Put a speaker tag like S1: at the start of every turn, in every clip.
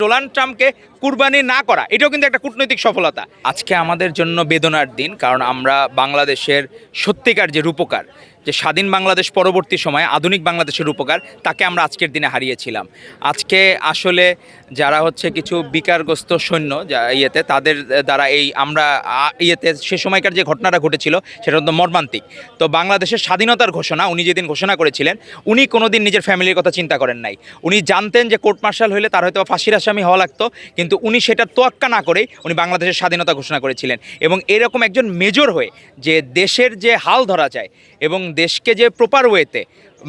S1: Donald ট্রাম্পকে কুরবানি না করা এটাও কিন্তু একটা কূটনৈতিক সফলতা। আজকে আমাদের জন্য বেদনার দিন, কারণ আমরা বাংলাদেশের সত্যিকার যে রূপকার, যে স্বাধীন বাংলাদেশ পরবর্তী সময়ে আধুনিক বাংলাদেশের রূপকার, তাকে আমরা আজকের দিনে হারিয়েছিলাম। আজকে আসলে যারা হচ্ছে কিছু বিকারগ্রস্ত সৈন্য ইয়েতে তাদের দ্বারা এই আমরা ইয়েতে সে সময়কার যে ঘটনাটা ঘটেছিল সেটা তো মর্মান্তিক। তো বাংলাদেশের স্বাধীনতার ঘোষণা উনি যেদিন ঘোষণা করেছিলেন, উনি কোনোদিন নিজের ফ্যামিলির কথা চিন্তা করেন নাই। উনি জানতেন যে কোর্ট মার্শাল হলে তার হয়তো ফাঁসির আসামি হওয়া লাগতো, কিন্তু উনি সেটা তোয়াক্কা না করেই উনি বাংলাদেশের স্বাধীনতা ঘোষণা করেছিলেন। এবং এরকম একজন মেজর হয়ে যে দেশের যে হাল ধরা যায় এবং দেশকে যে প্রপার ওয়েতে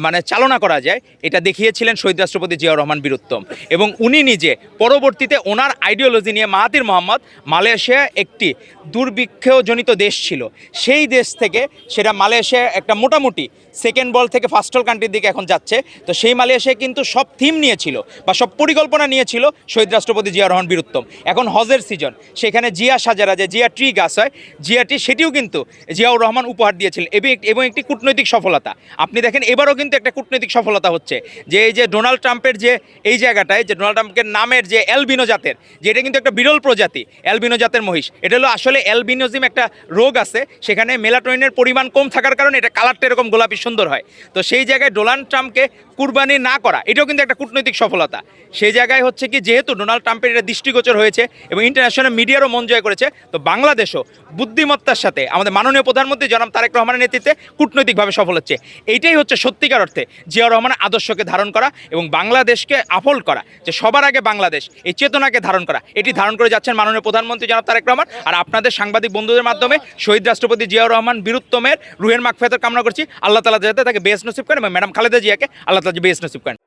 S1: মানে চালনা করা যায়, এটা দেখিয়েছিলেন শহীদ রাষ্ট্রপতি জিয়াউর রহমান বীরুত্তম। এবং উনি নিজে পরবর্তীতে ওনার আইডিওলজি নিয়ে মাহাতির মোহাম্মদ, মালয়েশিয়া একটি দুর্ভিক্ষজনিত দেশ ছিল, সেই দেশ থেকে সেটা মালয়েশিয়া একটা মোটামুটি সেকেন্ড বল থেকে ফার্স্ট হল কান্ট্রির দিকে এখন যাচ্ছে। তো সেই মালয়েশিয়া কিন্তু সব থিম নিয়েছিল বা সব পরিকল্পনা নিয়েছিল শহীদ রাষ্ট্রপতি জিয়াউর রহমান বীরুত্তম। এখন হজের সিজন, সেখানে জিয়া সাজারা, যে জিয়া ট্রি গাছ হয়, জিয়া ট্রি, সেটিও কিন্তু জিয়াউর রহমান উপহার দিয়েছিলেন এবং একটি কূটনৈতিক সফলতা। আপনি দেখেন এবারও কিন্তু একটা কূটনৈতিক সফলতা হচ্ছে যে এই যে ডোনাল্ড ট্রাম্পের যে এই জায়গাটায় যে ডোনাল্ড ট্রাম্পের নামের যে অ্যালবিনো জাতের, যে এটা কিন্তু একটা বিরল প্রজাতি অ্যালবিনো জাতের মহিষ। এটা হলো আসলে অ্যালবিনোজিম একটা রোগ আছে, সেখানে মেলাটোনিনের পরিমাণ কম থাকার কারণে এটা কালারটা এরকম গোলাপি সুন্দর হয়। তো সেই জায়গায় ডোনাল্ড ট্রাম্পকে কুরবানি না করা এটাও কিন্তু একটা কূটনৈতিক সফলতা। সেই জায়গায় হচ্ছে কি, যেহেতু ডোনাল্ড ট্রাম্পের এটা দৃষ্টিগোচর হয়েছে এবং ইন্টারন্যাশনাল মিডিয়ারও মন জয় করেছে, তো বাংলাদেশও বুদ্ধিমত্তার সাথে আমাদের মাননীয় প্রধানমন্ত্রী জনাব তারেক রহমানের নেতৃত্বে কূটনৈতিকভাবে সফল হচ্ছে। এইটাই হচ্ছে সত্যিকার অর্থে জিয়াউর রহমানের আদর্শকে ধারণ করা এবং বাংলাদেশকে আফোল্ড করা, যে সবার আগে বাংলাদেশ, এই চেতনাকে ধারণ করা। এটি ধারণ করে যাচ্ছেন মাননীয় প্রধানমন্ত্রী জনাব তারেক রহমান। আর আপনাদের সাংবাদিক বন্ধুদের মাধ্যমে শহীদ রাষ্ট্রপতি জিয়াউর রহমান বীরুত্তমের রুহের মাগফিরাতের কামনা করছি। আল্লাহ তাআলা যাতে তাকে বেহেশত নসিব করেন এবং ম্যাডাম খালেদা জিয়াকে আল্লাহ তাআলা বেহেশত নসিব করেন।